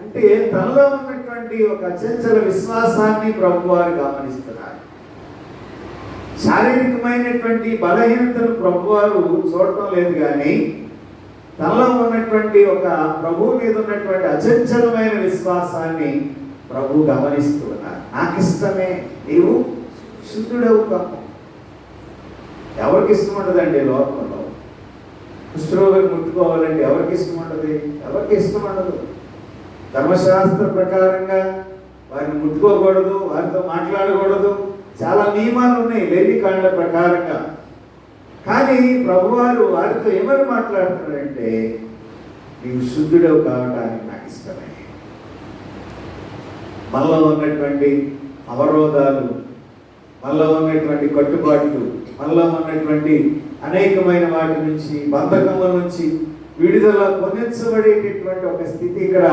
అంటే తనలో ఉన్నటువంటి ఒక అచంచల విశ్వాసాన్ని ప్రభువారు గమనిస్తున్నారు. శారీరకమైనటువంటి బలహీనతను ప్రభువారు చూడటం లేదు, కానీ తనలో ఉన్నటువంటి ఒక ప్రభువు మీద ఉన్నటువంటి అచంచలమైన విశ్వాసాన్ని ప్రభు గమనిస్తూ ఉన్నారు. నాకు ఇష్టమే, నీవు శుద్ధుడవు కమ్ము. ఎవరికి ఇష్టం ఉండదండి లోకంలో? కుష్ఠరోగిని ముట్టుకోవాలంటే ఎవరికి ఇష్టం ఉండదు? ఎవరికి ఇష్టం ఉండదు. ధర్మశాస్త్ర ప్రకారంగా వారిని ముట్టుకోకూడదు, వారితో మాట్లాడకూడదు, చాలా నియమాలు ఉన్నాయి లేవి కాండ ప్రకారంగా. కానీ ప్రభువారు వారితో ఏమని మాట్లాడుతున్నారంటే, నీవు శుద్ధుడవు కావడానికి నాకు ఇష్టమే. మనలో ఉన్నటువంటి అవరోధాలు, మనలో ఉన్నటువంటి కట్టుబాట్లు, మనలో ఉన్నటువంటి అనేకమైన వాటి నుంచి, బంధకముల నుంచి విడుదల పొందించబడేటటువంటి ఒక స్థితి ఇక్కడ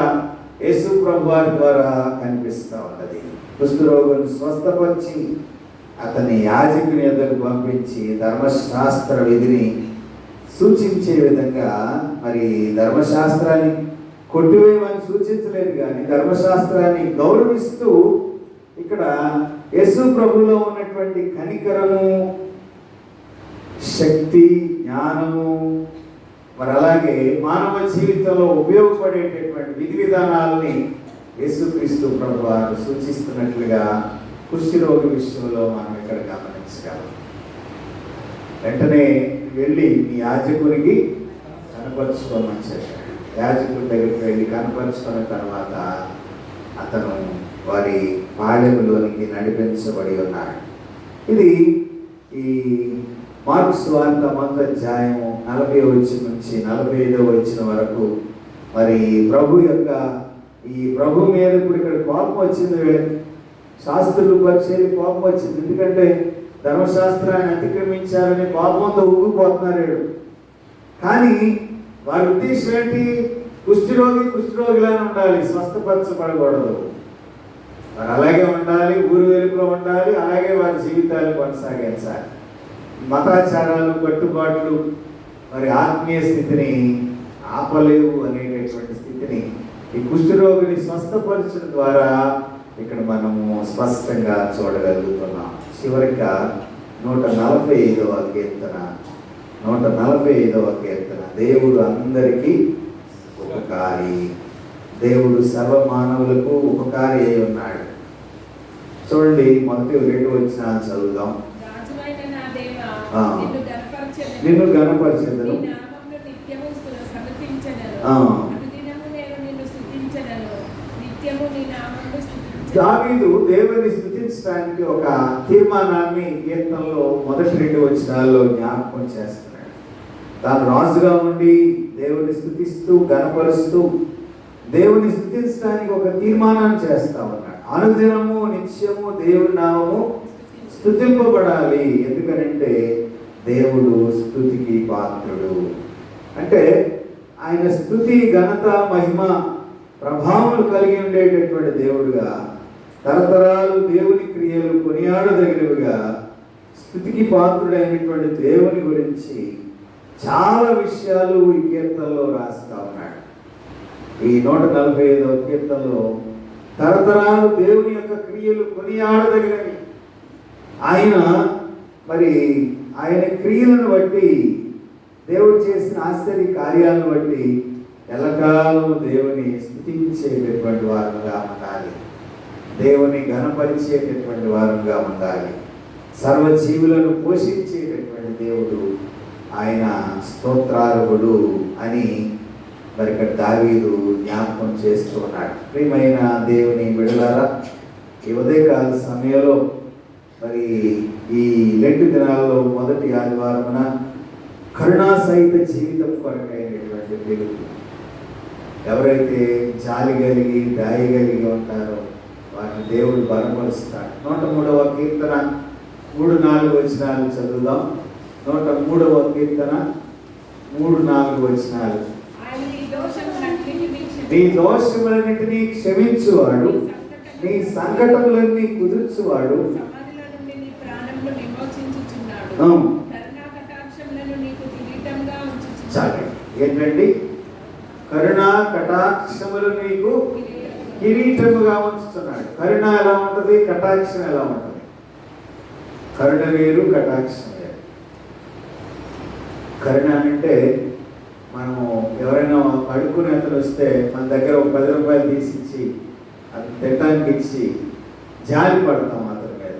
యేసు ప్రభువారి ద్వారా కనిపిస్తూ ఉన్నది. కుష్ఠరోగులను స్వస్థపరిచి అతని యాజకుని ఎదురు పంపించి ధర్మశాస్త్ర విధిని సూచించే విధంగా, మరి ధర్మశాస్త్రాన్ని కొట్టివేయమని సూచించలేదు, కానీ ధర్మశాస్త్రాన్ని గౌరవిస్తూ ఇక్కడ యేసు ప్రభువులో ఉన్నటువంటి కనికరము, శక్తి, జ్ఞానము, మరి అలాగే మానవ జీవితంలో ఉపయోగపడేటటువంటి విధి విధానాలని యేసుక్రీస్తు ప్రభువారు సూచిస్తున్నట్లుగా కుష్ఠరోగి విషయంలో మనం ఇక్కడ గమనించగలం. వెంటనే వెళ్ళి మీ యాజకునికి కనపరుచుకోమని చెప్పాడు. యాజకుడి దగ్గరికి వెళ్ళి కనపరుచుకున్న తర్వాత అతను వారి పాళెములోనికి నడిపించబడి ఉన్నాడు. ఇది ఈ మార్కు సువార్త 1వ అధ్యాయము 40వ వచనం నుంచి 45వ వచనం వరకు మరి ప్రభు యొక్క ఈ ప్రభు మీద ఇప్పుడు ఇక్కడ కోపం వచ్చింది. శాస్త్రులు పరిచయం కోపం వచ్చింది. ఎందుకంటే ధర్మశాస్త్రాన్ని అతిక్రమించారని కోపంతో ఊగిపోతున్నారు. కానీ వారి ఉద్దేశం ఏంటి? కుష్ఠరోగిలానే ఉండాలి, స్వస్థపరచబడకూడదు. వారు అలాగే ఉండాలి, ఊరు వెలుపులో ఉండాలి, అలాగే వారి జీవితాలు కొనసాగించాలి. మతాచారాలు, కట్టుబాట్లు మరి ఆత్మీయ స్థితిని ఆపలేవు అనేటటువంటి స్థితిని ఈ కుష్ఠరోగిని స్వస్థపరచడం ద్వారా ఇక్కడ మనము స్పష్టంగా చూడగలుగుతున్నాం. చివరిగా 145వ కీర్తన, 145వ కీర్తన. దేవుడు అందరికీ ఉపకారి, దేవుడు సర్వ మానవులకు ఉపకారి అయి ఉన్నాడు. చూడండి, మొదటి 2 వచనాలు చదువుదాం. రాజువైన నా దేవా, ఆ. నిన్ను గణపరచెదను. నీ నామమును నిత్యము స్తుతించెదను. ఆ. అనుదినము నేను నిన్ను స్తుతించెదను. నిత్యము నీ నామమును స్తుతించెదను. దావీదు దేవుని స్తుతించడానికి ఒక తీర్మానాన్ని కీర్తనలో మొదటి 2 వచనాల్లో జ్ఞాపకం చేస్తున్నాడు. తాను రాజుగా ఉండి దేవుని స్తుతిస్తూ గణపరుస్తూ దేవుని స్తుతించడానికి ఒక తీర్మానాన్ని చేస్తా ఉన్నాడు. అనుదినము నిత్యము దేవుని నామము స్తుతింపబడాలి. ఎందుకనంటే దేవుడు స్తుతికి పాత్రుడు. అంటే ఆయన స్తుతి, ఘనత, మహిమ, ప్రభావములు కలిగి ఉండేటటువంటి దేవుడుగా, తరతరాలు దేవుని క్రియలు కొనియాడదగినవిగా, స్తుతికి పాత్రుడైనటువంటి దేవుని గురించి చాలా విషయాలు ఈ కీర్తనలో రాస్తా ఉన్నాడు. ఈ 145వ కీర్తనలో తరతరాలు దేవుని యొక్క క్రియలు కొనియాడదగినవి. ఆయన క్రియలను బట్టి, దేవుడు చేసిన ఆశ్చర్య కార్యాలను బట్టి ఎల్లకాలం దేవుని స్తుతించేటటువంటి వారంగా ఉండాలి. దేవుని ఘనపరిచేటటువంటి వారంగా ఉండాలి. సర్వజీవులను పోషించేటటువంటి దేవుడు ఆయన స్తోత్రార్హుడు అని మరి ఇక్కడ దావీదు జ్ఞాపకం చేస్తూ ఉన్నాడు. ప్రియమైన దేవుని బిడ్డలారా, ఈ ఉదయకాల సమయంలో మరి ఈ 2 దినాల్లో మొదటి ఆదివారమున కరుణా సహిత జీవితం కొరకైనటువంటి వెలుగు. ఎవరైతే జాలి కలిగి దయ కలిగి ఉంటారో వారిని దేవుడు బలపరుస్తాడు. 103వ కీర్తన 3-4 వచనాలు చదువుదాం. 103వ కీర్తన 3-4 వచనాలు. నీ దోషములన్నిటినీ క్షమించువాడు, నీ సంకటములన్నీ కుదుర్చువాడు, చాలు. ఏంటండి? కరుణా కటాక్షములు నీకు కిరీటముగా ఉంచుతున్నాడు. కరుణ ఎలా ఉంటుంది? కటాక్షం ఎలా ఉంటుంది? కరుణ వేరు, కటాక్షం వేరు. కరుణ అంటే మనము ఎవరైనా అడుక్కునే అతను వస్తే మన దగ్గర ఒక 10 రూపాయలు తీసిచ్చి అది తినడానికి ఇచ్చి జాలి పడతాం అతని మీద.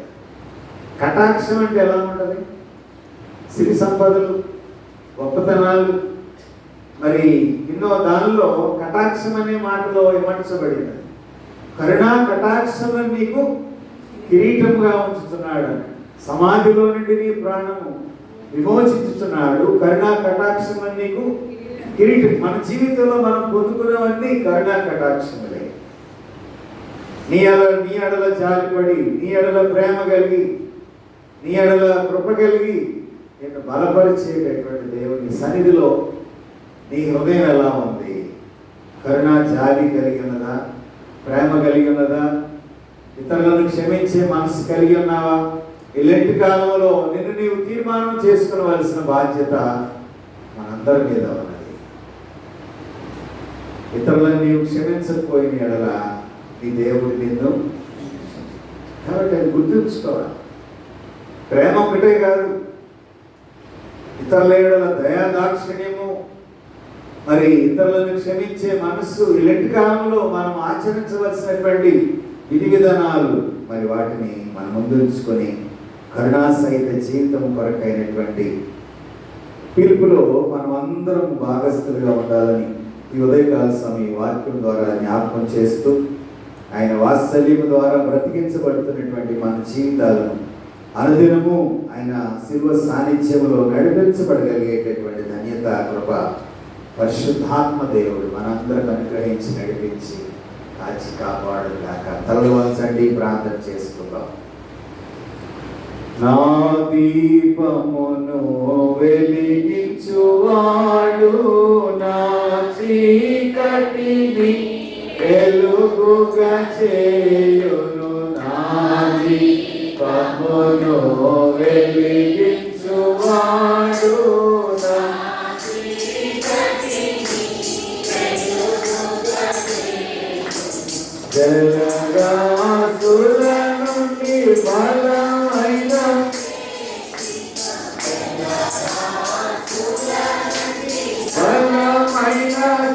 కటాక్షం అంటే ఎలా ఉంటుంది? సిరి సంపదలు, గొప్పతనాలు, మరి ఎన్నో దానిలో కటాక్షం అనే మాటలో విమర్శబడింది. కరుణా కటాక్షం నీకు కిరీటంగా ఉంచుతున్నాడు. సమాధిలో నుండి నీ ప్రాణము విమోచించుతున్నాడు. కరుణా కటాక్షం నీకు కిరీటం. మన జీవితంలో మనం పొందుకున్నవన్నీ కరుణా కటాక్షములే. నీ ఎడల జాలిపడి, నీ ఎడల ప్రేమ కలిగి, నీ ఎడల కృప కలిగి నిన్ను బలపరిచేటటువంటి దేవుని సన్నిధిలో నీ హృదయం ఎలా ఉంది? కరుణా జాలి కలిగి ఉన్నదా? ప్రేమ కలిగి ఉన్నదా? ఇతరులను క్షమించే మనసు కలిగి ఉన్నావా? ఇలాంటి కాలంలో నిన్ను నీవు తీర్మానం చేసుకోవలసిన బాధ్యత మనందరి మీద ఉన్నది. ఇతరులను నీవు క్షమించకపోయిన ఎడల నీ దేవుడు నిన్ను, కాబట్టి అది గుర్తుంచుకోవాలి. ప్రేమ ఒకటే కాదు, ఇతరుల ఎడల దయా దాక్షిణ్యము, మరి ఇతరులను క్షమించే మనస్సు, ఇలాంటి కాలంలో మనం ఆచరించవలసినటువంటి విధి విధానాలు, మరి వాటిని మనం ముందుంచుకొని కరుణా సహిత జీవితం కొరకైనటువంటి పిలుపులో మనం అందరం భాగస్థులుగా ఉండాలని ఈ ఉదయకాల సమయ వాక్యం ద్వారా జ్ఞాపకం చేస్తూ, ఆయన వాత్సల్యం ద్వారా బ్రతికించబడుతున్నటువంటి మన జీవితాలను అనుదినము ఆయన శిల్వ సాన్నిధ్యములో నడిపించబడగలిగేటటువంటి ధన్యత, కృప పరిశుద్ధాత్మ దేవుడు మనందరం అనుగ్రహించి నడిపించి కాచి కాపాడుగాక. తలలు వంచండి, ప్రార్థన చేసుకుందాం. నా దీపమును వెలిగించువాడు, నా చీకటిని వెలుగుగా చేయును. నా దీపమును వెలిగించువాడు, నా జలరాశుల నుండి బలమైన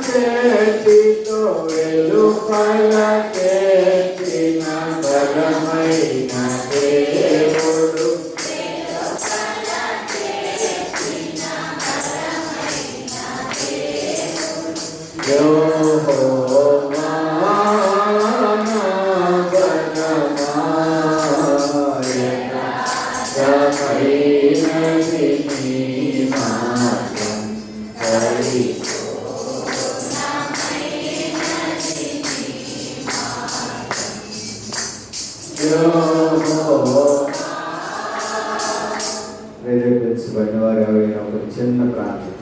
చేతితో వెలు ప్రేరేపించబడిన వారు ఎవరైనా ఒక చిన్న ప్రార్థన